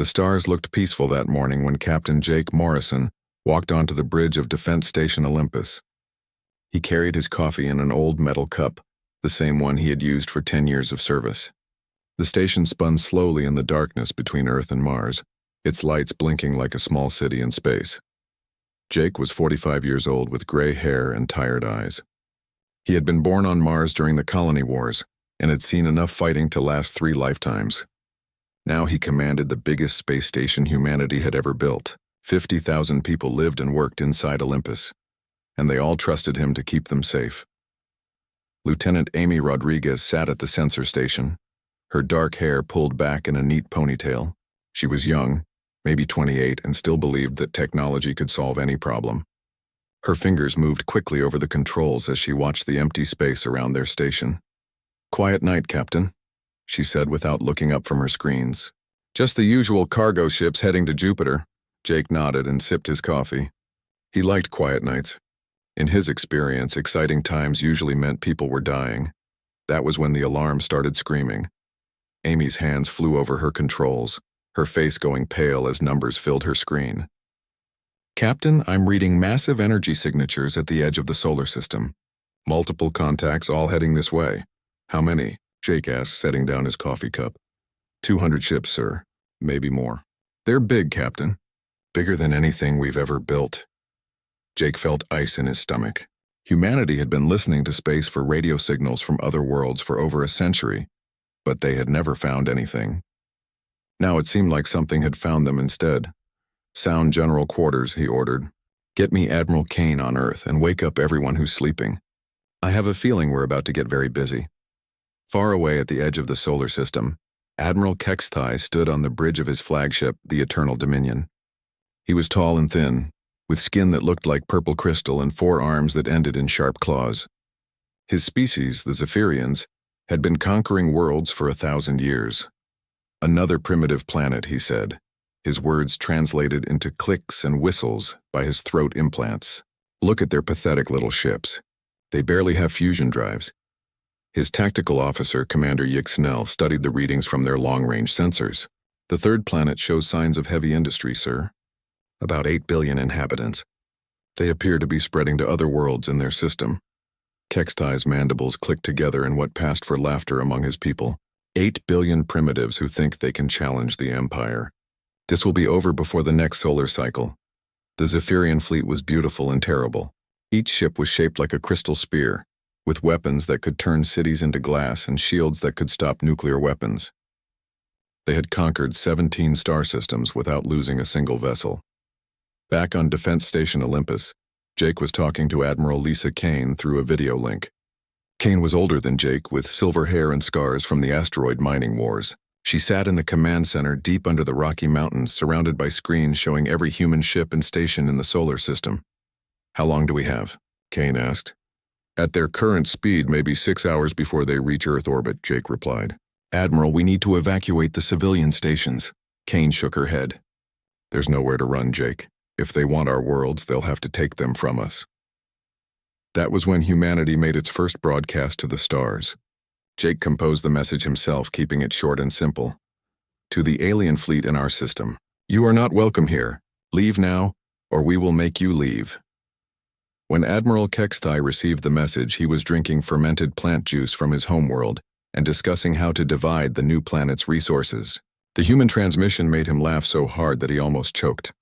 The stars looked peaceful that morning when Captain Jake Morrison walked onto the bridge of Defense Station Olympus. He carried his coffee in an old metal cup, the same one he had used for 10 years of service. The station spun slowly in the darkness between Earth and Mars, its lights blinking like a small city in space. Jake was 45 years old with gray hair and tired eyes. He had been born on Mars during the colony wars and had seen enough fighting to last 3 lifetimes. Now he commanded the biggest space station humanity had ever built. 50,000 people lived and worked inside Olympus, and they all trusted him to keep them safe. Lieutenant Amy Rodriguez sat at the sensor station, her dark hair pulled back in a neat ponytail. She was young, maybe 28, and still believed that technology could solve any problem. Her fingers moved quickly over the controls as she watched the empty space around their station. "Quiet night, Captain," she said without looking up from her screens. "Just the usual cargo ships heading to Jupiter." Jake nodded and sipped his coffee. He liked quiet nights. In his experience, exciting times usually meant people were dying. That was when the alarm started screaming. Amy's hands flew over her controls, her face going pale as numbers filled her screen. "Captain, I'm reading massive energy signatures at the edge of the solar system. Multiple contacts all heading this way." "How many?" Jake asked, setting down his coffee cup. 200 ships, sir. Maybe more." "They're big, Captain. Bigger than anything we've ever built." Jake felt ice in his stomach. Humanity had been listening to space for radio signals from other worlds for over a century, but they had never found anything. Now it seemed like something had found them instead. "Sound general quarters," he ordered. "Get me Admiral Kane on Earth and wake up everyone who's sleeping. I have a feeling we're about to get very busy." Far away at the edge of the solar system, Admiral Kexthai stood on the bridge of his flagship, the Eternal Dominion. He was tall and thin, with skin that looked like purple crystal and 4 arms that ended in sharp claws. His species, the Zephyrians, had been conquering worlds for 1,000 years. "Another primitive planet," he said, his words translated into clicks and whistles by his throat implants. "Look at their pathetic little ships. They barely have fusion drives." His tactical officer, Commander Yixnell, studied the readings from their long-range sensors. "The 3rd planet shows signs of heavy industry, sir. About 8 billion inhabitants. They appear to be spreading to other worlds in their system." Kexthai's mandibles clicked together in what passed for laughter among his people. 8 billion primitives who think they can challenge the Empire. This will be over before the next solar cycle. The Zephyrian fleet was beautiful and terrible. Each ship was shaped like a crystal spear, with weapons that could turn cities into glass and shields that could stop nuclear weapons. They had conquered 17 star systems without losing a single vessel. Back on Defense Station Olympus, Jake was talking to Admiral Lisa Kane through a video link. Kane was older than Jake, with silver hair and scars from the asteroid mining wars. She sat in the command center deep under the Rocky Mountains, surrounded by screens showing every human ship and station in the solar system. "How long do we have?" Kane asked. "At their current speed, maybe 6 hours before they reach Earth orbit," Jake replied. "Admiral, we need to evacuate the civilian stations." Kane shook her head. "There's nowhere to run, Jake. If they want our worlds, they'll have to take them from us." That was when humanity made its first broadcast to the stars. Jake composed the message himself, keeping it short and simple. "To the alien fleet in our system, you are not welcome here. Leave now, or we will make you leave." When Admiral Kexthai received the message, he was drinking fermented plant juice from his homeworld and discussing how to divide the new planet's resources. The human transmission made him laugh so hard that he almost choked.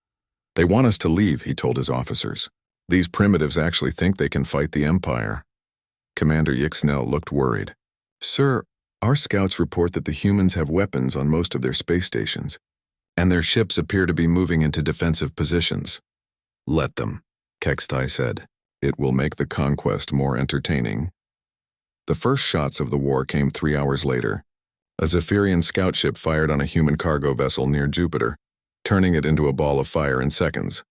"They want us to leave," he told his officers. "These primitives actually think they can fight the Empire." Commander Yixnell looked worried. "Sir, our scouts report that the humans have weapons on most of their space stations, and their ships appear to be moving into defensive positions." "Let them," Kexthai said. "It will make the conquest more entertaining." The first shots of the war came 3 hours later. A Zephyrian scout ship fired on a human cargo vessel near Jupiter, turning it into a ball of fire in seconds.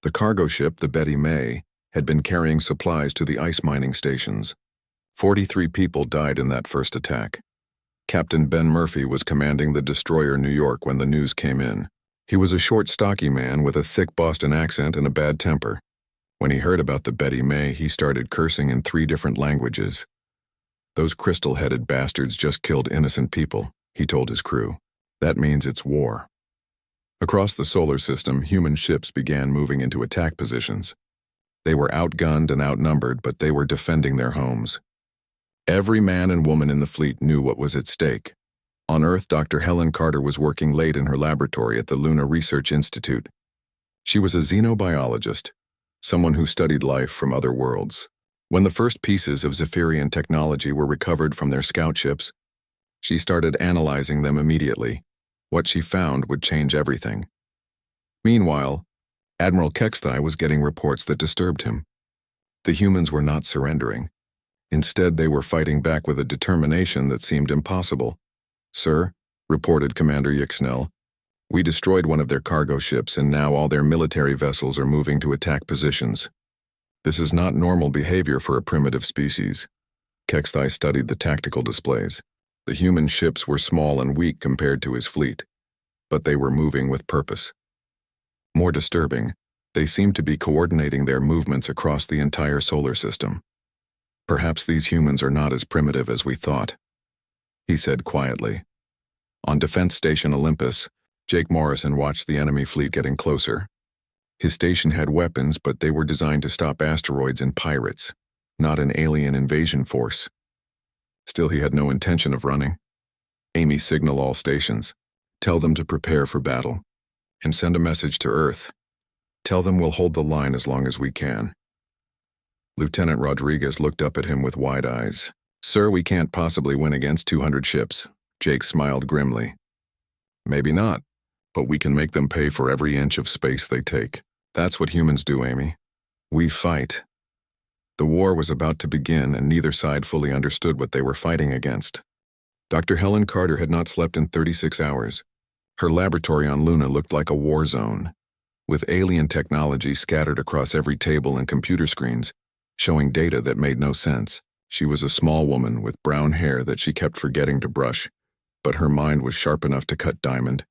The cargo ship, the Betty May, had been carrying supplies to the ice mining stations. 43 people died in that first attack. Captain Ben Murphy was commanding the destroyer New York when the news came in. He was a short, stocky man with a thick Boston accent and a bad temper. When he heard about the Betty May, he started cursing in 3 different languages. "Those crystal-headed bastards just killed innocent people," he told his crew. "That means it's war." Across the solar system, human ships began moving into attack positions. They were outgunned and outnumbered, but they were defending their homes. Every man and woman in the fleet knew what was at stake. On Earth, Dr. Helen Carter was working late in her laboratory at the Luna Research Institute. She was a xenobiologist, someone who studied life from other worlds. When the first pieces of Zephyrian technology were recovered from their scout ships, she started analyzing them immediately. What she found would change everything. Meanwhile, Admiral Kexthai was getting reports that disturbed him. The humans were not surrendering. Instead, they were fighting back with a determination that seemed impossible. "Sir," reported Commander Yixnell, "we destroyed one of their cargo ships and now all their military vessels are moving to attack positions. This is not normal behavior for a primitive species." Kexthai studied the tactical displays. The human ships were small and weak compared to his fleet, but they were moving with purpose. More disturbing, they seemed to be coordinating their movements across the entire solar system. "Perhaps these humans are not as primitive as we thought," he said quietly. On Defense Station Olympus, Jake Morrison watched the enemy fleet getting closer. His station had weapons, but they were designed to stop asteroids and pirates, not an alien invasion force. Still, he had no intention of running. "Amy, signal all stations. Tell them to prepare for battle. And send a message to Earth. Tell them we'll hold the line as long as we can." Lieutenant Rodriguez looked up at him with wide eyes. "Sir, we can't possibly win against 200 ships." Jake smiled grimly. "Maybe not, but we can make them pay for every inch of space they take. That's what humans do, Amy. We fight." The war was about to begin, and neither side fully understood what they were fighting against. Dr. Helen Carter had not slept in 36 hours. Her laboratory on Luna looked like a war zone, with alien technology scattered across every table and computer screens, showing data that made no sense. She was a small woman with brown hair that she kept forgetting to brush, but her mind was sharp enough to cut diamond.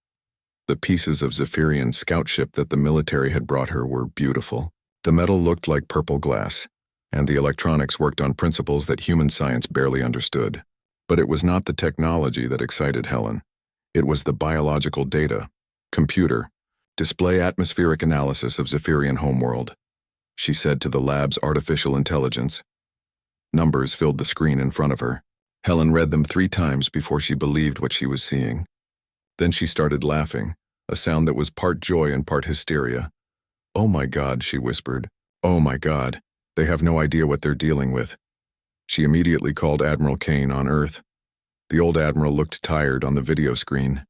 The pieces of Zephyrian scout ship that the military had brought her were beautiful. The metal looked like purple glass, and the electronics worked on principles that human science barely understood. But it was not the technology that excited Helen. It was the biological data. "Computer, display atmospheric analysis of Zephyrian homeworld," she said to the lab's artificial intelligence. Numbers filled the screen in front of her. Helen read them 3 times before she believed what she was seeing. Then she started laughing, a sound that was part joy and part hysteria. "Oh my God," she whispered. "Oh my God. They have no idea what they're dealing with." She immediately called Admiral Kane on Earth. The old admiral looked tired on the video screen.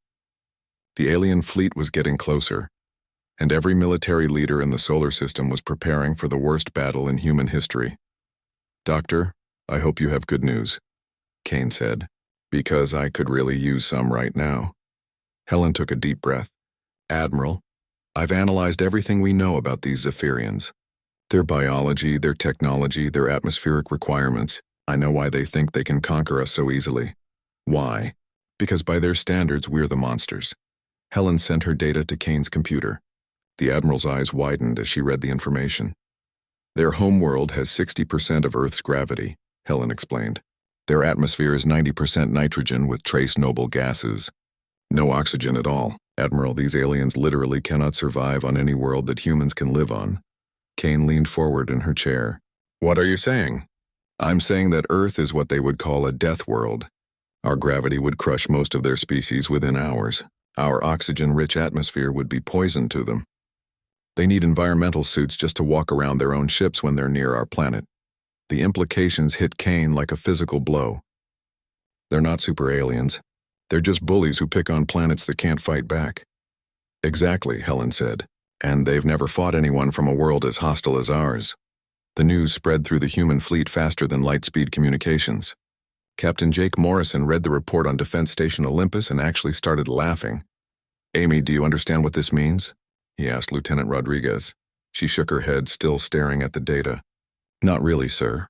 The alien fleet was getting closer, and every military leader in the solar system was preparing for the worst battle in human history. "Doctor, I hope you have good news," Kane said, "because I could really use some right now." Helen took a deep breath. "Admiral, I've analyzed everything we know about these Zephyrians. Their biology, their technology, their atmospheric requirements. I know why they think they can conquer us so easily." "Why?" "Because by their standards, we're the monsters." Helen sent her data to Kane's computer. The Admiral's eyes widened as she read the information. "Their homeworld has 60% of Earth's gravity," Helen explained. "Their atmosphere is 90% nitrogen with trace noble gases. No oxygen at all. Admiral, these aliens literally cannot survive on any world that humans can live on." Kane leaned forward in her chair. "What are you saying?" "I'm saying that Earth is what they would call a death world. Our gravity would crush most of their species within hours. Our oxygen-rich atmosphere would be poison to them. They need environmental suits just to walk around their own ships when they're near our planet." The implications hit Kane like a physical blow. "They're not super aliens. They're just bullies who pick on planets that can't fight back." "Exactly," Helen said. "And they've never fought anyone from a world as hostile as ours." The news spread through the human fleet faster than light-speed communications. Captain Jake Morrison read the report on Defense Station Olympus and actually started laughing. "Amy, do you understand what this means?" he asked Lieutenant Rodriguez. She shook her head, still staring at the data. "Not really, sir.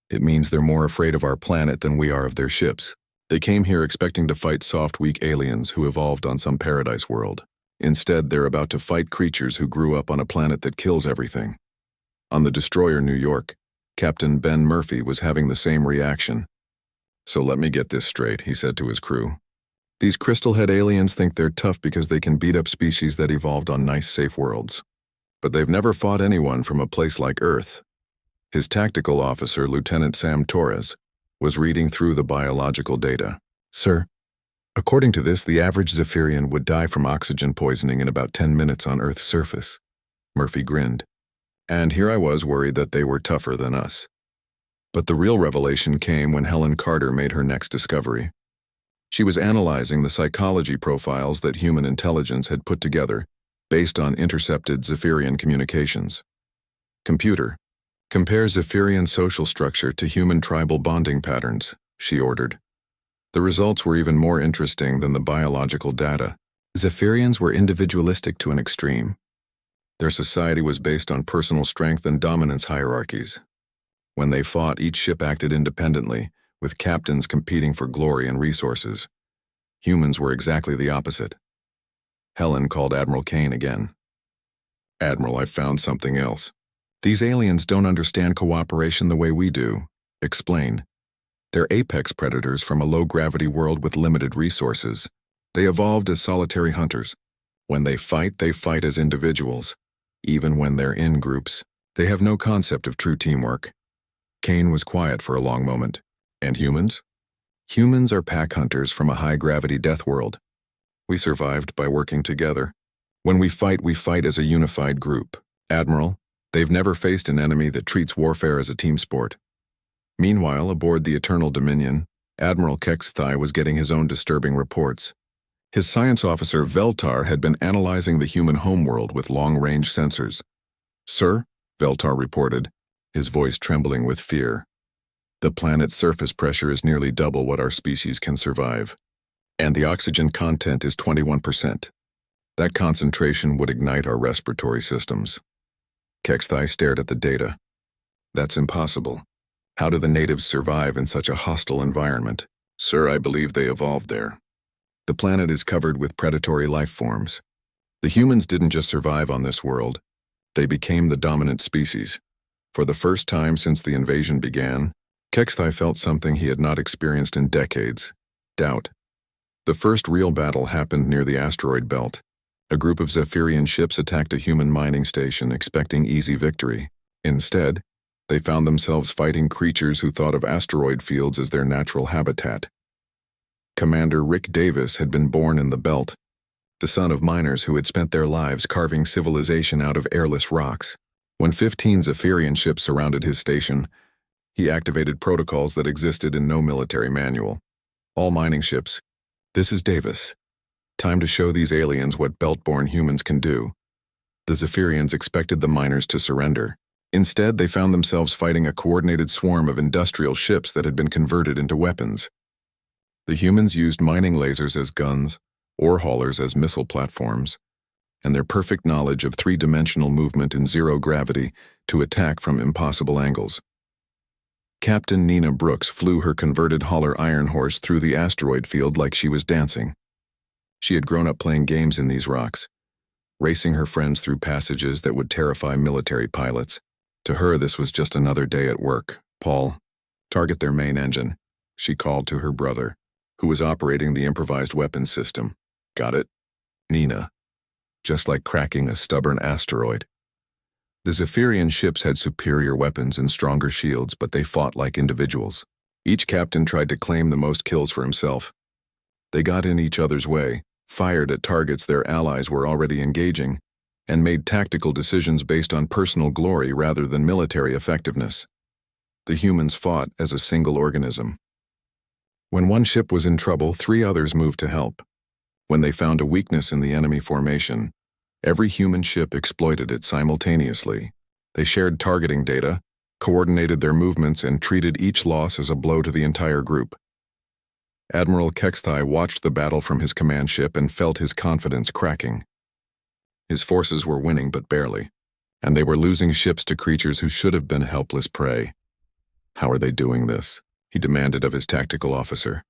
It means they're more afraid of our planet than we are of their ships. They came here expecting to fight soft, weak aliens who evolved on some paradise world. Instead, they're about to fight creatures who grew up on a planet that kills everything." On the destroyer New York, Captain Ben Murphy was having the same reaction. "So let me get this straight," he said to his crew. These crystal-head aliens think they're tough because they can beat up species that evolved on nice, safe worlds. But they've never fought anyone from a place like Earth. His tactical officer, Lieutenant Sam Torres, was reading through the biological data. Sir, according to this, the average Zephyrian would die from oxygen poisoning in about 10 minutes on Earth's surface. Murphy grinned. And here I was worried that they were tougher than us. But the real revelation came when Helen Carter made her next discovery. She was analyzing the psychology profiles that human intelligence had put together based on intercepted Zephyrian communications. Computer, compare Zephyrian social structure to human tribal bonding patterns, she ordered. The results were even more interesting than the biological data. Zephyrians were individualistic to an extreme. Their society was based on personal strength and dominance hierarchies. When they fought, each ship acted independently, with captains competing for glory and resources. Humans were exactly the opposite. Helen called Admiral Kane again. Admiral, I found something else. These aliens don't understand cooperation the way we do. Explain. They're apex predators from a low-gravity world with limited resources. They evolved as solitary hunters. When they fight as individuals. Even when they're in groups, they have no concept of true teamwork. Kane was quiet for a long moment. And humans? Humans are pack hunters from a high-gravity death world. We survived by working together. When we fight as a unified group. Admiral, they've never faced an enemy that treats warfare as a team sport. Meanwhile, aboard the Eternal Dominion, Admiral Kexthai was getting his own disturbing reports. His science officer, Veltar, had been analyzing the human homeworld with long-range sensors. Sir, Veltar reported, his voice trembling with fear. The planet's surface pressure is nearly double what our species can survive. And the oxygen content is 21%. That concentration would ignite our respiratory systems. Kexthai stared at the data. That's impossible. How do the natives survive in such a hostile environment? Sir, I believe they evolved there. The planet is covered with predatory life forms. The humans didn't just survive on this world. They became the dominant species. For the first time since the invasion began, Kexthai felt something he had not experienced in decades: doubt. The first real battle happened near the asteroid belt. A group of Zephyrian ships attacked a human mining station expecting easy victory. Instead, they found themselves fighting creatures who thought of asteroid fields as their natural habitat. Commander Rick Davis had been born in the belt, the son of miners who had spent their lives carving civilization out of airless rocks. When 15 Zephyrian ships surrounded his station, he activated protocols that existed in no military manual. All mining ships. This is Davis. Time to show these aliens what belt-born humans can do. The Zephyrians expected the miners to surrender. Instead, they found themselves fighting a coordinated swarm of industrial ships that had been converted into weapons. The humans used mining lasers as guns, ore haulers as missile platforms, and their perfect knowledge of three-dimensional movement in zero gravity to attack from impossible angles. Captain Nina Brooks flew her converted hauler Iron Horse through the asteroid field like she was dancing. She had grown up playing games in these rocks, racing her friends through passages that would terrify military pilots. To her, this was just another day at work. Paul, target their main engine, she called to her brother, who was operating the improvised weapons system. Got it? Nina. Just like cracking a stubborn asteroid. The Zephyrian ships had superior weapons and stronger shields, but they fought like individuals. Each captain tried to claim the most kills for himself. They got in each other's way, fired at targets their allies were already engaging, and made tactical decisions based on personal glory rather than military effectiveness. The humans fought as a single organism. When one ship was in trouble, 3 others moved to help. When they found a weakness in the enemy formation, every human ship exploited it simultaneously. They shared targeting data, coordinated their movements, and treated each loss as a blow to the entire group. Admiral Kexthai watched the battle from his command ship and felt his confidence cracking. His forces were winning, but barely, and they were losing ships to creatures who should have been helpless prey. How are they doing this? He demanded of his tactical officer.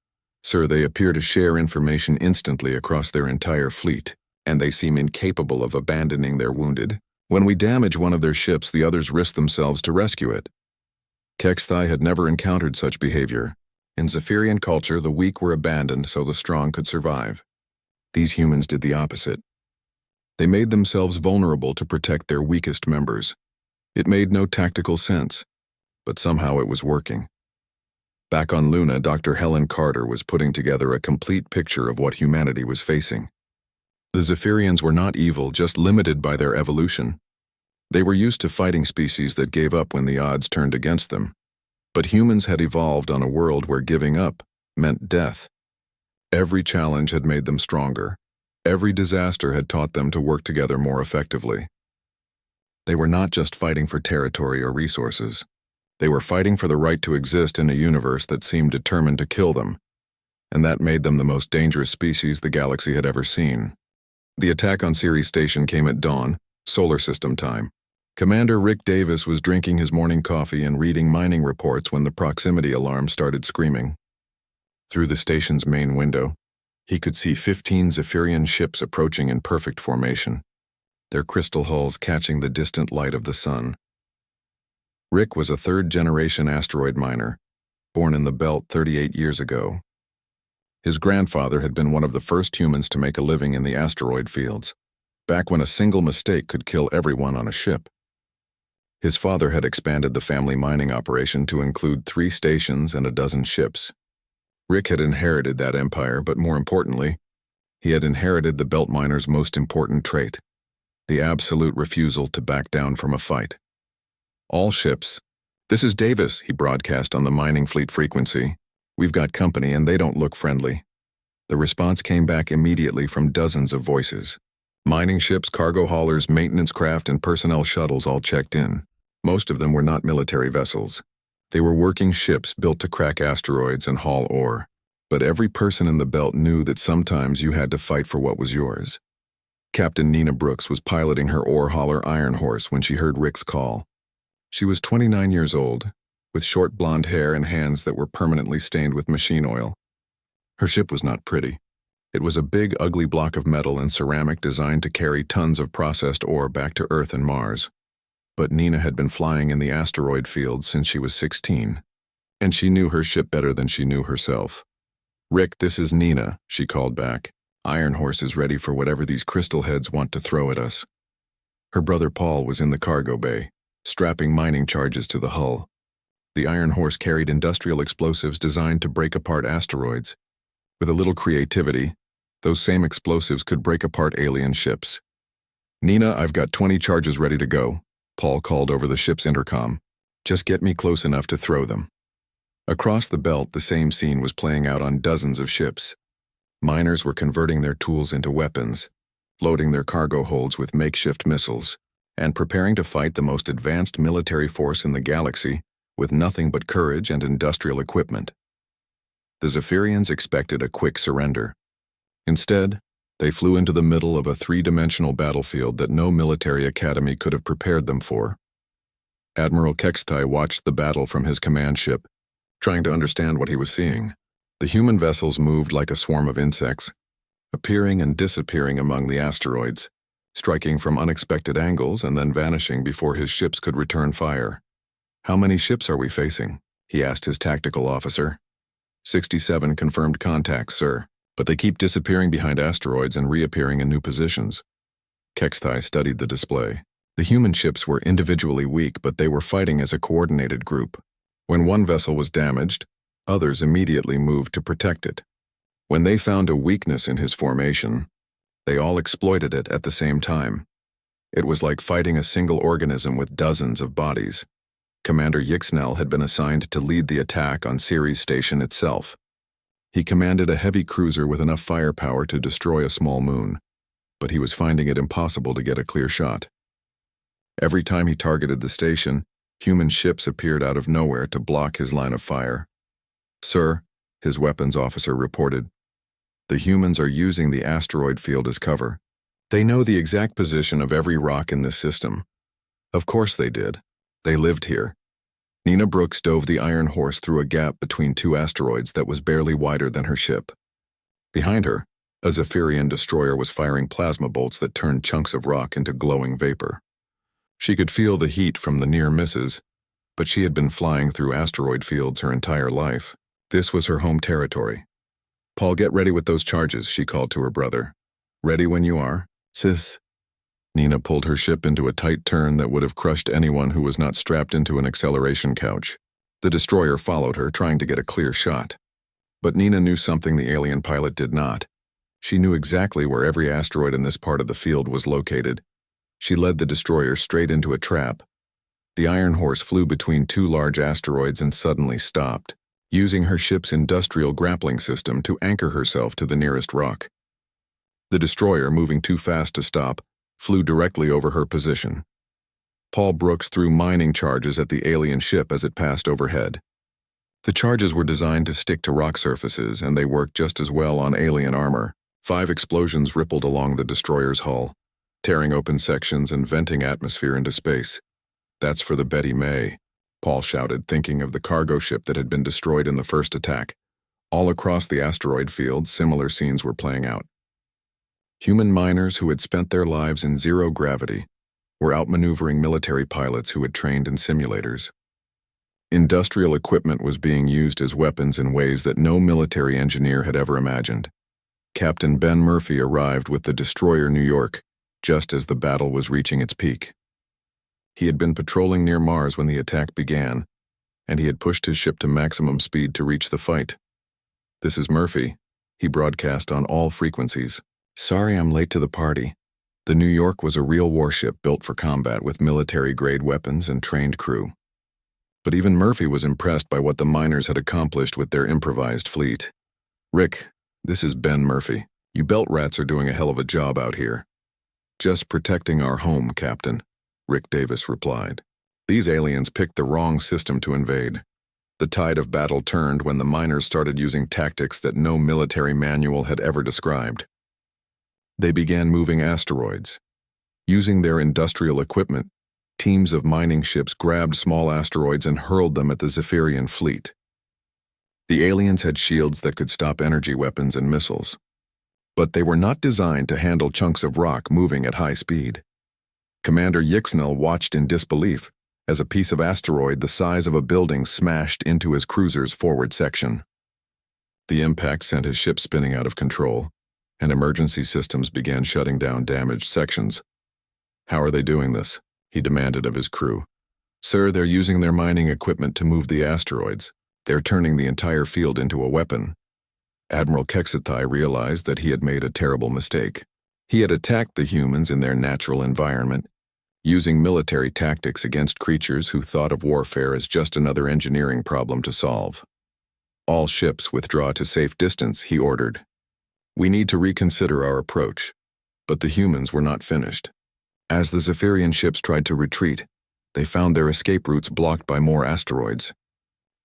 Sir, they appear to share information instantly across their entire fleet, and they seem incapable of abandoning their wounded. When we damage one of their ships, the others risk themselves to rescue it. Kexthai had never encountered such behavior, In Zephyrian culture, the weak were abandoned so the strong could survive. These humans did the opposite. They made themselves vulnerable to protect their weakest members. It made no tactical sense, but somehow it was working. Back on Luna, Dr. Helen Carter was putting together a complete picture of what humanity was facing. The Zephyrians were not evil, just limited by their evolution. They were used to fighting species that gave up when the odds turned against them. But humans had evolved on a world where giving up meant death. Every challenge had made them stronger. Every disaster had taught them to work together more effectively. They were not just fighting for territory or resources. They were fighting for the right to exist in a universe that seemed determined to kill them, and that made them the most dangerous species the galaxy had ever seen. The attack on Ceres Station came at dawn, solar system time. Commander Rick Davis was drinking his morning coffee and reading mining reports when the proximity alarm started screaming. Through the station's main window, he could see 15 Zephyrian ships approaching in perfect formation, their crystal hulls catching the distant light of the sun. Rick was a third-generation asteroid miner, born in the Belt 38 years ago. His grandfather had been one of the first humans to make a living in the asteroid fields, back when a single mistake could kill everyone on a ship. His father had expanded the family mining operation to include 3 stations and a dozen ships. Rick had inherited that empire, but more importantly, he had inherited the Belt miner's most important trait, the absolute refusal to back down from a fight. All ships. "This is Davis," he broadcast on the mining fleet frequency. "We've got company and they don't look friendly." The response came back immediately from dozens of voices. Mining ships, cargo haulers, maintenance craft, and personnel shuttles all checked in. Most of them were not military vessels. They were working ships built to crack asteroids and haul ore. But every person in the Belt knew that sometimes you had to fight for what was yours. Captain Nina Brooks was piloting her ore hauler Iron Horse when she heard Rick's call. She was 29 years old, with short blonde hair and hands that were permanently stained with machine oil. Her ship was not pretty. It was a big, ugly block of metal and ceramic designed to carry tons of processed ore back to Earth and Mars. But Nina had been flying in the asteroid field since she was 16, and she knew her ship better than she knew herself. "Rick, this is Nina," she called back. "Iron Horse is ready for whatever these crystal heads want to throw at us." Her brother Paul was in the cargo bay, strapping mining charges to the hull. The Iron Horse carried industrial explosives designed to break apart asteroids. With a little creativity, those same explosives could break apart alien ships. "Nina, I've got 20 charges ready to go," Paul called over the ship's intercom. "Just get me close enough to throw them." Across the Belt, the same scene was playing out on dozens of ships. Miners were converting their tools into weapons, loading their cargo holds with makeshift missiles, and preparing to fight the most advanced military force in the galaxy with nothing but courage and industrial equipment. The Zephyrians expected a quick surrender. Instead, they flew into the middle of a 3-dimensional battlefield that no military academy could have prepared them for. Admiral Kextai watched the battle from his command ship, trying to understand what he was seeing. The human vessels moved like a swarm of insects, appearing and disappearing among the asteroids, striking from unexpected angles and then vanishing before his ships could return fire. "How many ships are we facing?" he asked his tactical officer. 67 confirmed contacts, sir, but they keep disappearing behind asteroids and reappearing in new positions." Kextai studied the display. The human ships were individually weak, but they were fighting as a coordinated group. When one vessel was damaged, others immediately moved to protect it. When they found a weakness in his formation, they all exploited it at the same time. It was like fighting a single organism with dozens of bodies. Commander Yixnel had been assigned to lead the attack on Ceres Station itself. He commanded a heavy cruiser with enough firepower to destroy a small moon, but he was finding it impossible to get a clear shot. Every time he targeted the station, human ships appeared out of nowhere to block his line of fire. "Sir," his weapons officer reported, "the humans are using the asteroid field as cover. They know the exact position of every rock in this system." Of course they did. They lived here. Nina Brooks dove the Iron Horse through a gap between 2 asteroids that was barely wider than her ship. Behind her, a Zephyrian destroyer was firing plasma bolts that turned chunks of rock into glowing vapor. She could feel the heat from the near misses, but she had been flying through asteroid fields her entire life. This was her home territory. "Paul, get ready with those charges," she called to her brother. "Ready when you are, sis." Nina pulled her ship into a tight turn that would have crushed anyone who was not strapped into an acceleration couch. The destroyer followed her, trying to get a clear shot. But Nina knew something the alien pilot did not. She knew exactly where every asteroid in this part of the field was located. She led the destroyer straight into a trap. The Iron Horse flew between two large asteroids and suddenly stopped, using her ship's industrial grappling system to anchor herself to the nearest rock. The destroyer, moving too fast to stop, flew directly over her position. Paul Brooks threw mining charges at the alien ship as it passed overhead. The charges were designed to stick to rock surfaces, and they worked just as well on alien armor. 5 explosions rippled along the destroyer's hull, tearing open sections and venting atmosphere into space. "That's for the Betty May," Paul shouted, thinking of the cargo ship that had been destroyed in the first attack. All across the asteroid field, similar scenes were playing out. Human miners who had spent their lives in zero gravity were outmaneuvering military pilots who had trained in simulators. Industrial equipment was being used as weapons in ways that no military engineer had ever imagined. Captain Ben Murphy arrived with the destroyer New York just as the battle was reaching its peak. He had been patrolling near Mars when the attack began, and he had pushed his ship to maximum speed to reach the fight. "This is Murphy," he broadcast on all frequencies. "Sorry I'm late to the party." The New York was a real warship built for combat with military-grade weapons and trained crew. But even Murphy was impressed by what the miners had accomplished with their improvised fleet. "Rick, this is Ben Murphy. You belt rats are doing a hell of a job out here." "Just protecting our home, Captain," Rick Davis replied. "These aliens picked the wrong system to invade." The tide of battle turned when the miners started using tactics that no military manual had ever described. They began moving asteroids. Using their industrial equipment, teams of mining ships grabbed small asteroids and hurled them at the Zephyrian fleet. The aliens had shields that could stop energy weapons and missiles, but they were not designed to handle chunks of rock moving at high speed. Commander Yixnel watched in disbelief as a piece of asteroid the size of a building smashed into his cruiser's forward section. The impact sent his ship spinning out of control, and emergency systems began shutting down damaged sections. "How are they doing this?" he demanded of his crew. "Sir, they're using their mining equipment to move the asteroids. They're turning the entire field into a weapon." Admiral Kexatai realized that he had made a terrible mistake. He had attacked the humans in their natural environment, using military tactics against creatures who thought of warfare as just another engineering problem to solve. "All ships withdraw to safe distance," he ordered. "We need to reconsider our approach." But the humans were not finished. As the Zephyrian ships tried to retreat, they found their escape routes blocked by more asteroids.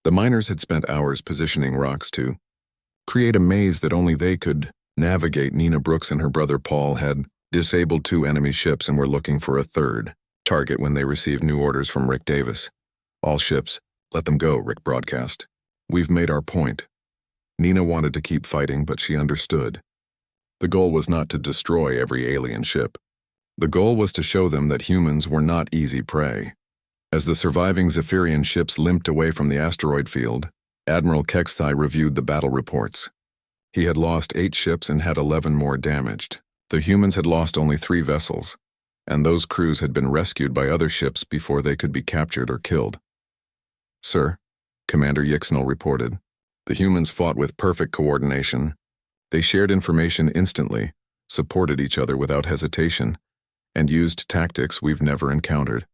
The miners had spent hours positioning rocks to create a maze that only they could navigate. Nina Brooks and her brother Paul had disabled 2 enemy ships and were looking for a third target when they received new orders from Rick Davis. "All ships, let them go," Rick broadcast. "We've made our point." Nina wanted to keep fighting, but she understood. The goal was not to destroy every alien ship. The goal was to show them that humans were not easy prey. As the surviving Zephyrian ships limped away from the asteroid field, Admiral Kexthai reviewed the battle reports. He had lost 8 ships and had 11 more damaged. The humans had lost only 3 vessels, and those crews had been rescued by other ships before they could be captured or killed. "Sir," Commander Yixnel reported, "the humans fought with perfect coordination. They shared information instantly, supported each other without hesitation, and used tactics we've never encountered."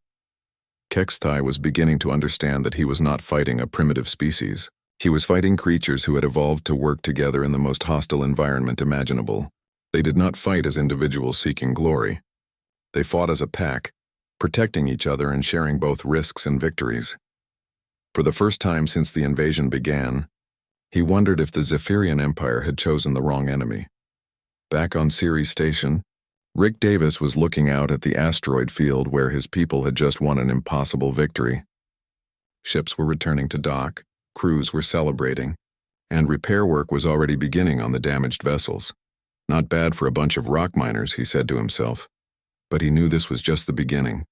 Kexthai was beginning to understand that he was not fighting a primitive species. He was fighting creatures who had evolved to work together in the most hostile environment imaginable. They did not fight as individuals seeking glory. They fought as a pack, protecting each other and sharing both risks and victories. For the first time since the invasion began, he wondered if the Zephyrian Empire had chosen the wrong enemy. Back on Ceres Station, Rick Davis was looking out at the asteroid field where his people had just won an impossible victory. Ships were returning to dock, crews were celebrating, and repair work was already beginning on the damaged vessels. Not bad for a bunch of rock miners, he said to himself, but he knew this was just the beginning.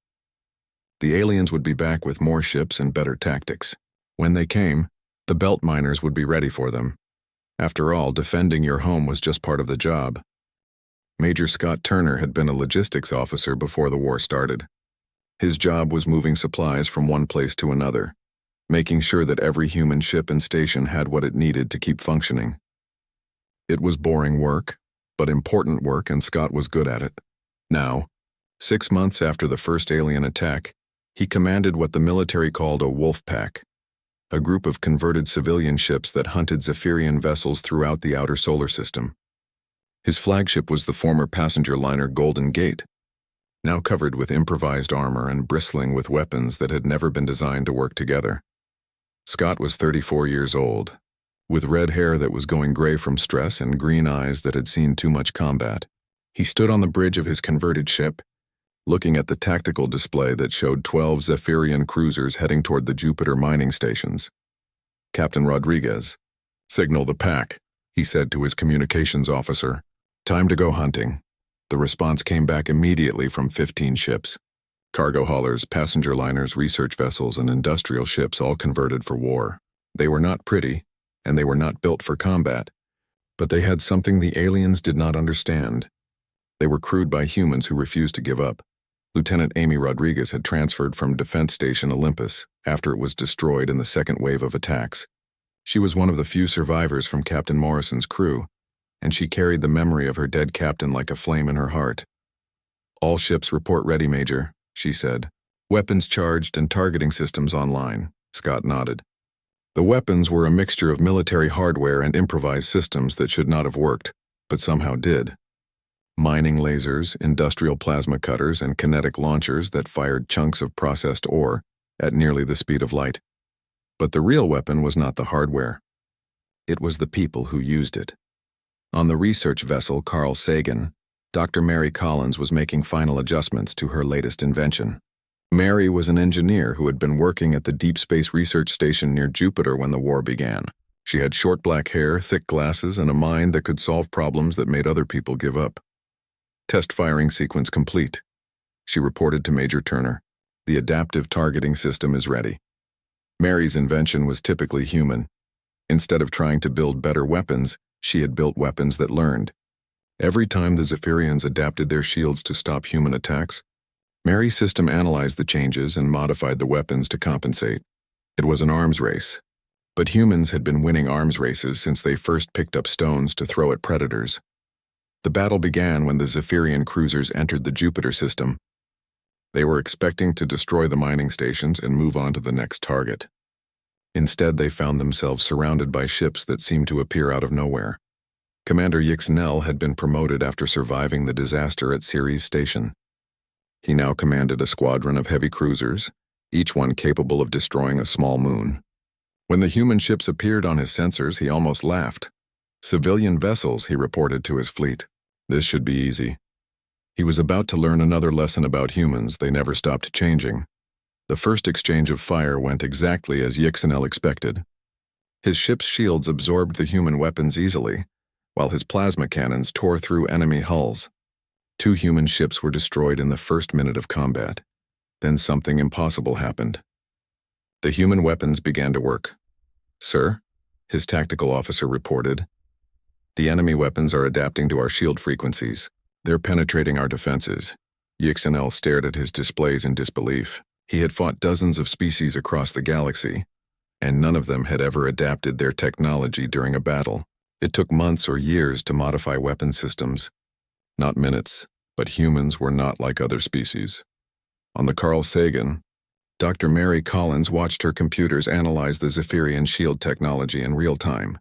The aliens would be back with more ships and better tactics. When they came, The belt miners would be ready for them. After all, defending your home was just part of the job. Major Scott Turner had been a logistics officer before the war started. His job was moving supplies from one place to another, making sure that every human ship and station had what it needed to keep functioning. It was boring work, but important work, and Scott was good at it. Now, 6 months after the first alien attack, he commanded what the military called a wolf pack, a group of converted civilian ships that hunted Zephyrian vessels throughout the outer solar system. His flagship was the former passenger liner Golden Gate, now covered with improvised armor and bristling with weapons that had never been designed to work together. Scott was 34 years old, with red hair that was going gray from stress and green eyes that had seen too much combat. He stood on the bridge of his converted ship, looking at the tactical display that showed 12 Zephyrian cruisers heading toward the Jupiter mining stations. "Captain Rodriguez, signal the pack," he said to his communications officer. "Time to go hunting." The response came back immediately from 15 ships. Cargo haulers, passenger liners, research vessels, and industrial ships all converted for war. They were not pretty, and they were not built for combat, but they had something the aliens did not understand. They were crewed by humans who refused to give up. Lieutenant Amy Rodriguez had transferred from Defense Station Olympus after it was destroyed in the second wave of attacks. She was one of the few survivors from Captain Morrison's crew, and she carried the memory of her dead captain like a flame in her heart. "All ships report ready, Major," she said. "Weapons charged and targeting systems online." Scott nodded. The weapons were a mixture of military hardware and improvised systems that should not have worked, but somehow did. Mining lasers, industrial plasma cutters, and kinetic launchers that fired chunks of processed ore at nearly the speed of light. But the real weapon was not the hardware. It was the people who used it. On the research vessel Carl Sagan, Dr. Mary Collins was making final adjustments to her latest invention. Mary was an engineer who had been working at the Deep Space Research Station near Jupiter when the war began. She had short black hair, thick glasses, and a mind that could solve problems that made other people give up. "Test firing sequence complete," she reported to Major Turner. "The adaptive targeting system is ready." Mary's invention was typically human. Instead of trying to build better weapons, she had built weapons that learned. Every time the Zephyrians adapted their shields to stop human attacks, Mary's system analyzed the changes and modified the weapons to compensate. It was an arms race, but humans had been winning arms races since they first picked up stones to throw at predators. The battle began when the Zephyrian cruisers entered the Jupiter system. They were expecting to destroy the mining stations and move on to the next target. Instead, they found themselves surrounded by ships that seemed to appear out of nowhere. Commander Yixnell had been promoted after surviving the disaster at Ceres Station. He now commanded a squadron of heavy cruisers, each one capable of destroying a small moon. When the human ships appeared on his sensors, he almost laughed. "Civilian vessels," he reported to his fleet. "This should be easy." He was about to learn another lesson about humans. They never stopped changing. The first exchange of fire went exactly as Yixnell expected. His ship's shields absorbed the human weapons easily, while his plasma cannons tore through enemy hulls. 2 human ships were destroyed in the first minute of combat. Then something impossible happened. The human weapons began to work. "Sir," his tactical officer reported, "the enemy weapons are adapting to our shield frequencies. They're penetrating our defenses." Yixnell stared at his displays in disbelief. He had fought dozens of species across the galaxy, and none of them had ever adapted their technology during a battle. It took months or years to modify weapon systems. Not minutes, but humans were not like other species. On the Carl Sagan, Dr. Mary Collins watched her computers analyze the Zephyrian shield technology in real time.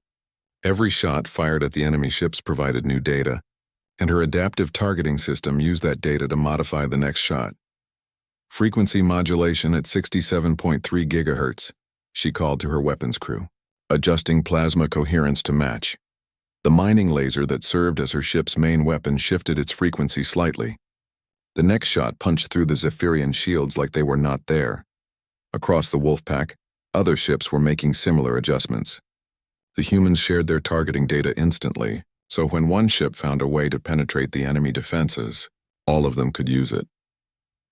Every shot fired at the enemy ships provided new data, and her adaptive targeting system used that data to modify the next shot. "Frequency modulation at 67.3 gigahertz, she called to her weapons crew, adjusting plasma coherence to match. The mining laser that served as her ship's main weapon shifted its frequency slightly. The next shot punched through the Zephyrian shields like they were not there. Across the Wolfpack, other ships were making similar adjustments. The humans shared their targeting data instantly, so when one ship found a way to penetrate the enemy defenses, all of them could use it.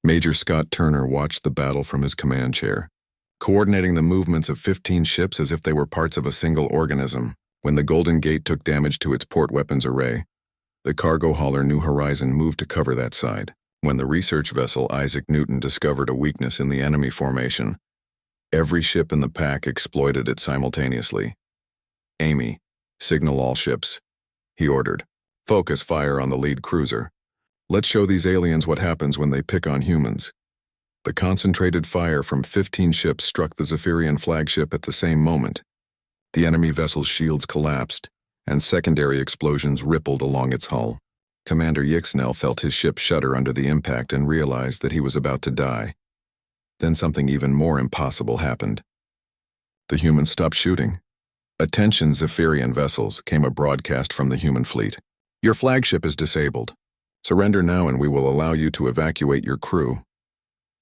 Major Scott Turner watched the battle from his command chair. coordinating the movements of 15 ships as if they were parts of a single organism. When the Golden Gate took damage to its port weapons array, the cargo hauler New Horizon moved to cover that side. When the research vessel Isaac Newton discovered a weakness in the enemy formation, every ship in the pack exploited it simultaneously. "Amy, signal all ships," he ordered. "Focus fire on the lead cruiser. Let's show these aliens what happens when they pick on humans." The concentrated fire from 15 ships struck the Zephyrian flagship at the same moment. The enemy vessel's shields collapsed, and secondary explosions rippled along its hull. Commander Yixnel felt his ship shudder under the impact and realized that he was about to die. Then something even more impossible happened. The humans stopped shooting. "Attention, Zephyrian vessels," came a broadcast from the human fleet. "Your flagship is disabled. Surrender now and we will allow you to evacuate your crew."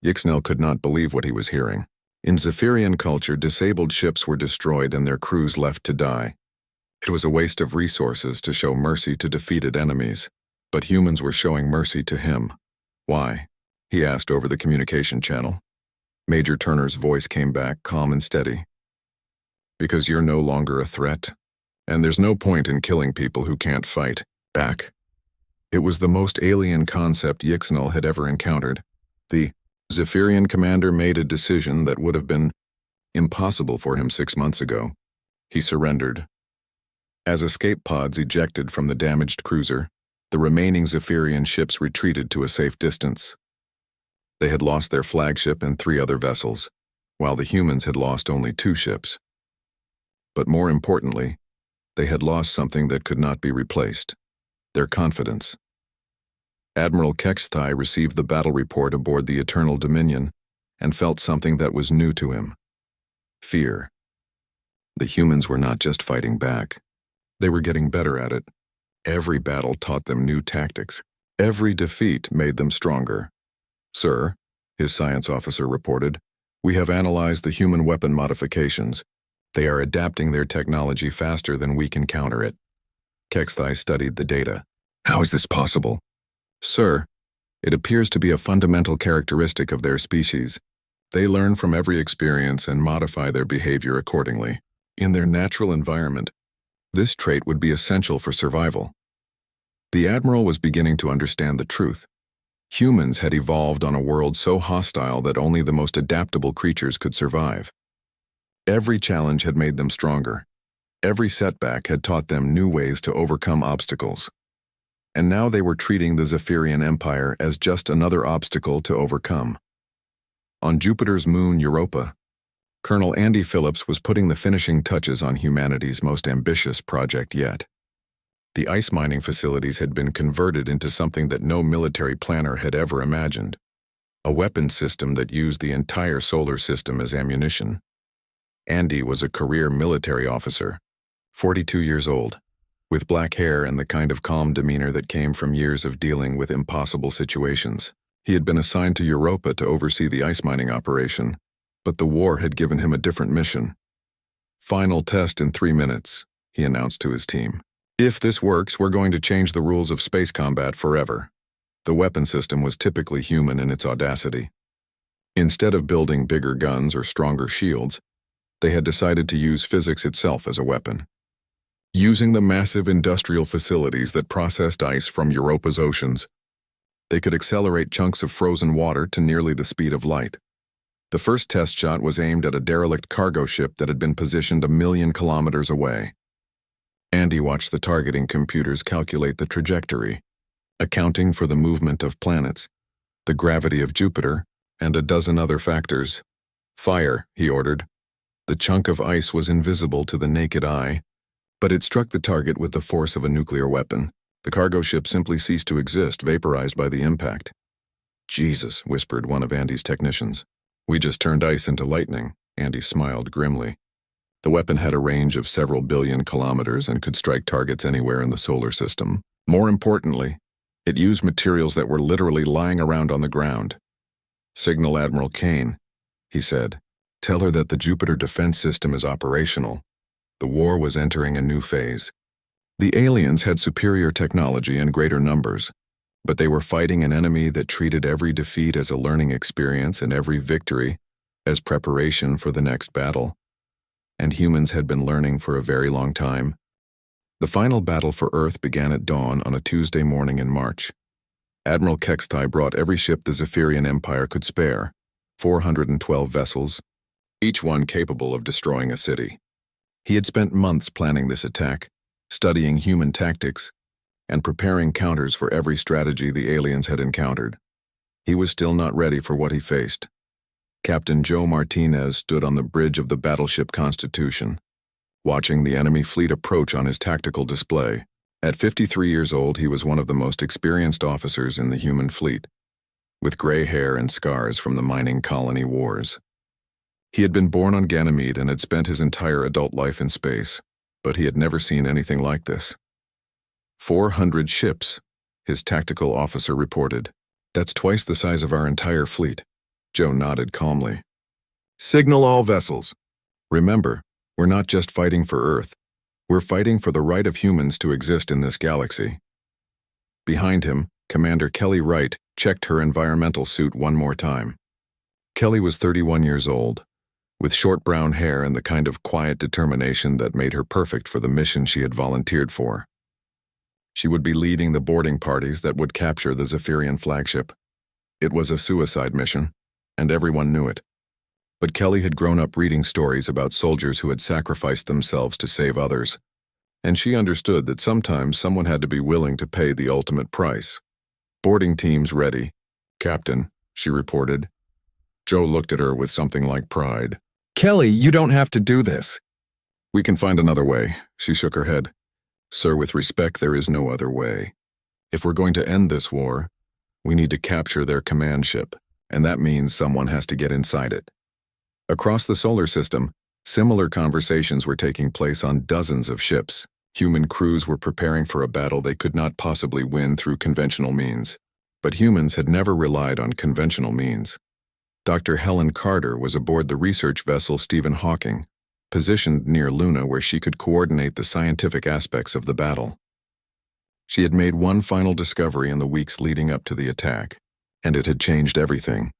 Yixnel could not believe what he was hearing. In Zephyrian culture, disabled ships were destroyed and their crews left to die. It was a waste of resources to show mercy to defeated enemies, but humans were showing mercy to him. "Why?" he asked over the communication channel. Major Turner's voice came back, calm and steady. "Because you're no longer a threat, and there's no point in killing people who can't fight back." It was the most alien concept Yixnel had ever encountered. The Zephyrian commander made a decision that would have been impossible for him 6 months ago. He surrendered. As escape pods ejected from the damaged cruiser, the remaining Zephyrian ships retreated to a safe distance. They had lost their flagship and 3 other vessels, while the humans had lost only 2 ships. But more importantly, they had lost something that could not be replaced: their confidence. Admiral Kexthai received the battle report aboard the Eternal Dominion and felt something that was new to him: fear. The humans were not just fighting back. They were getting better at it. Every battle taught them new tactics. Every defeat made them stronger. "Sir," his science officer reported, "we have analyzed the human weapon modifications. They are adapting their technology faster than we can counter it." Kexthai studied the data. "How is this possible?" "Sir, it appears to be a fundamental characteristic of their species. They learn from every experience and modify their behavior accordingly. In their natural environment, this trait would be essential for survival." The Admiral was beginning to understand the truth. Humans had evolved on a world so hostile that only the most adaptable creatures could survive. Every challenge had made them stronger. Every setback had taught them new ways to overcome obstacles. And now they were treating the Zephyrian Empire as just another obstacle to overcome. On Jupiter's moon, Europa, Colonel Andy Phillips was putting the finishing touches on humanity's most ambitious project yet. The ice mining facilities had been converted into something that no military planner had ever imagined: a weapons system that used the entire solar system as ammunition. Andy was a career military officer, 42 years old, with black hair and the kind of calm demeanor that came from years of dealing with impossible situations. He had been assigned to Europa to oversee the ice mining operation, but the war had given him a different mission. "Final test in 3 minutes, he announced to his team. "If this works, we're going to change the rules of space combat forever." The weapon system was typically human in its audacity. Instead of building bigger guns or stronger shields, they had decided to use physics itself as a weapon. Using the massive industrial facilities that processed ice from Europa's oceans, they could accelerate chunks of frozen water to nearly the speed of light. The first test shot was aimed at a derelict cargo ship that had been positioned 1,000,000 kilometers away. Andy watched the targeting computers calculate the trajectory, accounting for the movement of planets, the gravity of Jupiter, and a dozen other factors. "Fire," he ordered. The chunk of ice was invisible to the naked eye, but it struck the target with the force of a nuclear weapon. The cargo ship simply ceased to exist, vaporized by the impact. "Jesus," whispered one of Andy's technicians. "We just turned ice into lightning." Andy smiled grimly. The weapon had a range of several billion kilometers and could strike targets anywhere in the solar system. More importantly, it used materials that were literally lying around on the ground. "Signal Admiral Kane," he said. "Tell her that the Jupiter defense system is operational." The war was entering a new phase. The aliens had superior technology and greater numbers, but they were fighting an enemy that treated every defeat as a learning experience and every victory as preparation for the next battle, and humans had been learning for a very long time. The final battle for Earth began at dawn on a Tuesday morning in March. Admiral Kextai brought every ship the Zephyrian Empire could spare, 412 vessels, each one capable of destroying a city. He had spent months planning this attack, studying human tactics, and preparing counters for every strategy the aliens had encountered. He was still not ready for what he faced. Captain Joe Martinez stood on the bridge of the battleship Constitution, watching the enemy fleet approach on his tactical display. At 53 years old, he was one of the most experienced officers in the human fleet, with gray hair and scars from the mining colony wars. He had been born on Ganymede and had spent his entire adult life in space, but he had never seen anything like this. 400 ships, his tactical officer reported. That's twice the size of our entire fleet. Joe nodded calmly. Signal all vessels. Remember, we're not just fighting for Earth. We're fighting for the right of humans to exist in this galaxy. Behind him, Commander Kelly Wright checked her environmental suit one more time. Kelly was 31 years old, with short brown hair and the kind of quiet determination that made her perfect for the mission she had volunteered for. She would be leading the boarding parties that would capture the Zephyrian flagship. It was a suicide mission, and everyone knew it. But Kelly had grown up reading stories about soldiers who had sacrificed themselves to save others, and she understood that sometimes someone had to be willing to pay the ultimate price. Boarding teams ready. Captain, she reported. Joe looked at her with something like pride. Kelly, you don't have to do this. We can find another way, she shook her head. Sir, with respect, there is no other way. If we're going to end this war, we need to capture their command ship, and that means someone has to get inside it. Across the solar system, similar conversations were taking place on dozens of ships. Human crews were preparing for a battle they could not possibly win through conventional means. But humans had never relied on conventional means. Dr. Helen Carter was aboard the research vessel Stephen Hawking, positioned near Luna where she could coordinate the scientific aspects of the battle. She had made one final discovery in the weeks leading up to the attack, and it had changed everything.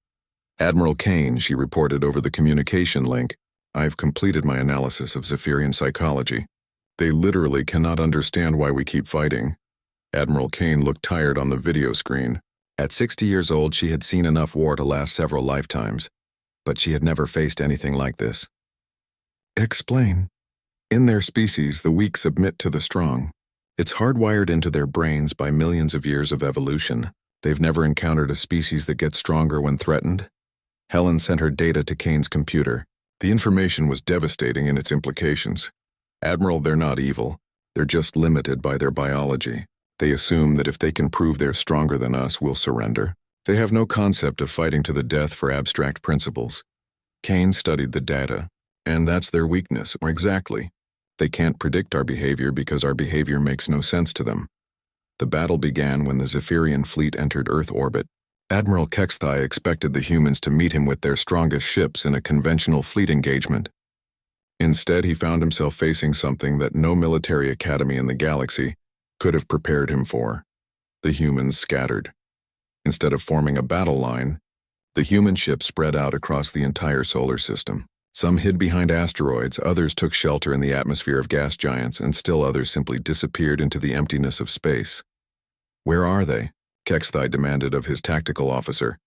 Admiral Kane, she reported over the communication link, I've completed my analysis of Zephyrian psychology. They literally cannot understand why we keep fighting. Admiral Kane looked tired on the video screen. At 60 years old, she had seen enough war to last several lifetimes, but she had never faced anything like this. Explain. In their species, the weak submit to the strong. It's hardwired into their brains by millions of years of evolution. They've never encountered a species that gets stronger when threatened. Helen sent her data to Kane's computer. The information was devastating in its implications. Admiral, they're not evil. They're just limited by their biology. They assume that if they can prove they're stronger than us, we'll surrender. They have no concept of fighting to the death for abstract principles. Kane studied the data, and that's their weakness. Exactly. They can't predict our behavior because our behavior makes no sense to them. The battle began when the Zephyrian fleet entered Earth orbit. Admiral Kextai expected the humans to meet him with their strongest ships in a conventional fleet engagement. Instead, he found himself facing something that no military academy in the galaxy could have prepared him for. The humans scattered. Instead of forming a battle line, the human ships spread out across the entire solar system. Some hid behind asteroids, others took shelter in the atmosphere of gas giants, and still others simply disappeared into the emptiness of space. Where are they? Kextai demanded of his tactical officer.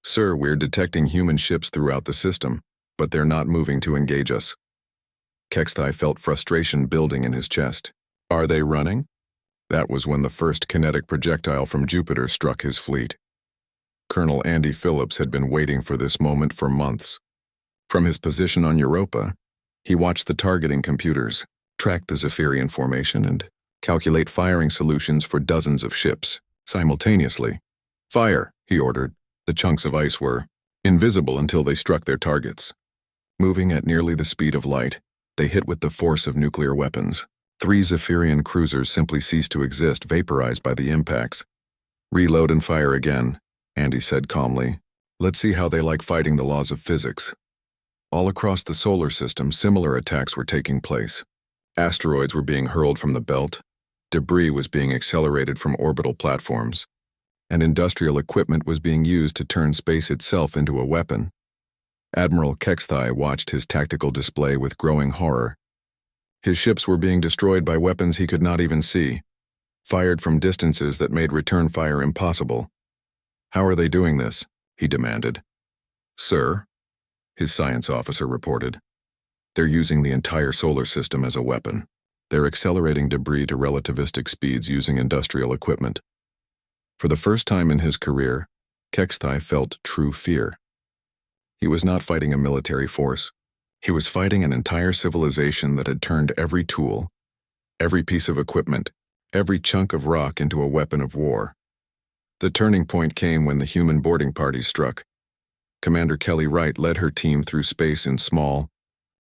Sir, we're detecting human ships throughout the system, but they're not moving to engage us. Kextai felt frustration building in his chest. Are they running? That was when the first kinetic projectile from Jupiter struck his fleet. Colonel Andy Phillips had been waiting for this moment for months. From his position on Europa, he watched the targeting computers, track the Zephyrian formation, and calculate firing solutions for dozens of ships, simultaneously. Fire, he ordered. The chunks of ice were invisible until they struck their targets. Moving at nearly the speed of light, they hit with the force of nuclear weapons. 3 Zephyrian cruisers simply ceased to exist, vaporized by the impacts. Reload and fire again, Andy said calmly. Let's see how they like fighting the laws of physics. All across the solar system, similar attacks were taking place. Asteroids were being hurled from the belt, debris was being accelerated from orbital platforms, and industrial equipment was being used to turn space itself into a weapon. Admiral Kexthai watched his tactical display with growing horror. His ships were being destroyed by weapons he could not even see, fired from distances that made return fire impossible. "How are they doing this?" he demanded. "Sir," his science officer reported, "they're using the entire solar system as a weapon. They're accelerating debris to relativistic speeds using industrial equipment." For the first time in his career, Kexthai felt true fear. He was not fighting a military force. He was fighting an entire civilization that had turned every tool, every piece of equipment, every chunk of rock into a weapon of war. The turning point came when the human boarding party struck. Commander Kelly Wright led her team through space in small,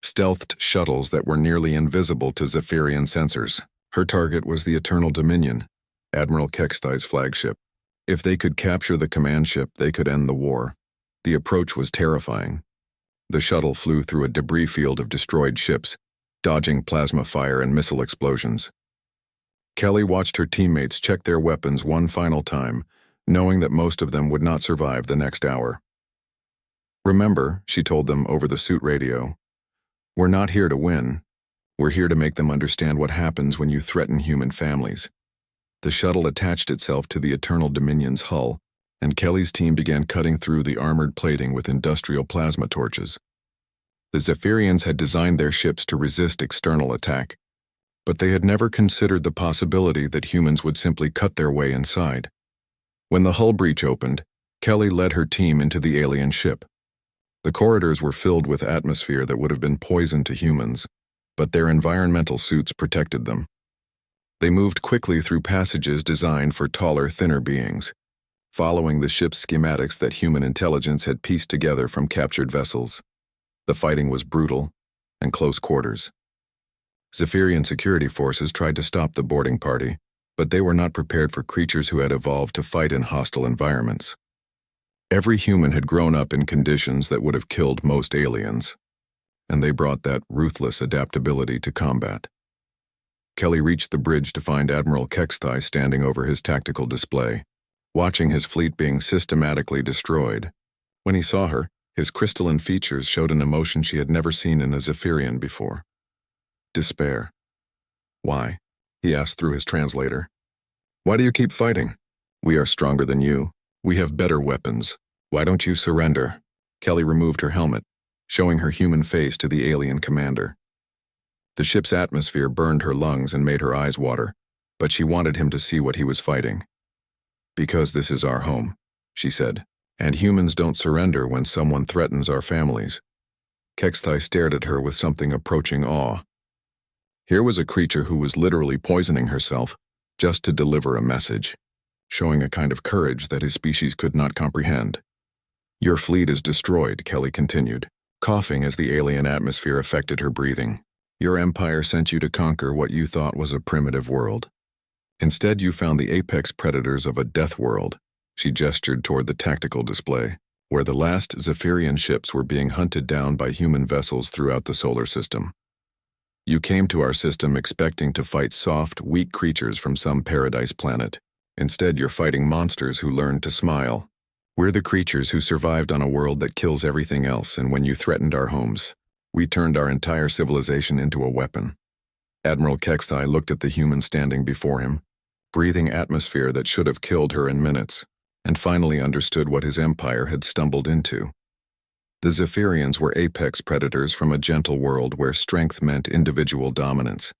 stealthed shuttles that were nearly invisible to Zephyrian sensors. Her target was the Eternal Dominion, Admiral Kexthai's flagship. If they could capture the command ship, they could end the war. The approach was terrifying. The shuttle flew through a debris field of destroyed ships, dodging plasma fire and missile explosions. Kelly watched her teammates check their weapons one final time, knowing that most of them would not survive the next hour. "Remember," she told them over the suit radio, "we're not here to win. We're here to make them understand what happens when you threaten human families." The shuttle attached itself to the Eternal Dominion's hull, and Kelly's team began cutting through the armored plating with industrial plasma torches. The Zephyrians had designed their ships to resist external attack, but they had never considered the possibility that humans would simply cut their way inside. When the hull breach opened, Kelly led her team into the alien ship. The corridors were filled with atmosphere that would have been poison to humans, but their environmental suits protected them. They moved quickly through passages designed for taller, thinner beings, following the ship's schematics that human intelligence had pieced together from captured vessels. The fighting was brutal and close quarters. Zephyrian security forces tried to stop the boarding party, but they were not prepared for creatures who had evolved to fight in hostile environments. Every human had grown up in conditions that would have killed most aliens, and they brought that ruthless adaptability to combat. Kelly reached the bridge to find Admiral Kexthai standing over his tactical display, watching his fleet being systematically destroyed. When he saw her, his crystalline features showed an emotion she had never seen in a Zephyrian before. Despair. "Why?" he asked through his translator. "Why do you keep fighting? We are stronger than you. We have better weapons. Why don't you surrender?" Kelly removed her helmet, showing her human face to the alien commander. The ship's atmosphere burned her lungs and made her eyes water, but she wanted him to see what he was fighting. "Because this is our home," she said, "and humans don't surrender when someone threatens our families." Kexthai stared at her with something approaching awe. Here was a creature who was literally poisoning herself just to deliver a message, showing a kind of courage that his species could not comprehend. "Your fleet is destroyed," Kelly continued, coughing as the alien atmosphere affected her breathing. "Your empire sent you to conquer what you thought was a primitive world. Instead, you found the apex predators of a Deathworld." She gestured toward the tactical display, where the last Zephyrian ships were being hunted down by human vessels throughout the solar system. "You came to our system expecting to fight soft, weak creatures from some paradise planet. Instead, you're fighting monsters who learned to smile. We're the creatures who survived on a world that kills everything else, and when you threatened our homes, we turned our entire civilization into a weapon." Admiral Kexthai looked at the human standing before him, breathing atmosphere that should have killed her in minutes, and finally understood what his empire had stumbled into. The Zephyrians were apex predators from a gentle world where strength meant individual dominance.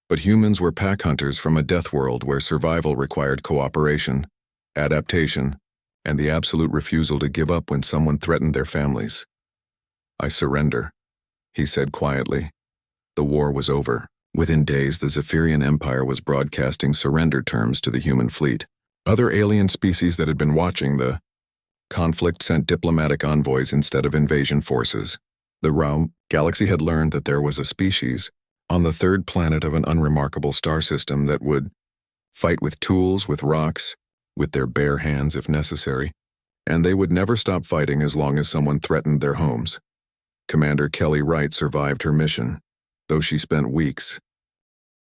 But humans were pack hunters from a death world where survival required cooperation, adaptation, and the absolute refusal to give up when someone threatened their families. "I surrender," he said quietly. The war was over. Within days, the Zephyrian Empire was broadcasting surrender terms to the human fleet. Other alien species that had been watching the conflict sent diplomatic envoys instead of invasion forces. The Realm galaxy had learned that there was a species on the third planet of an unremarkable star system that would fight with tools, with rocks, with their bare hands if necessary, and they would never stop fighting as long as someone threatened their homes. Commander Kelly Wright survived her mission, though she spent weeks,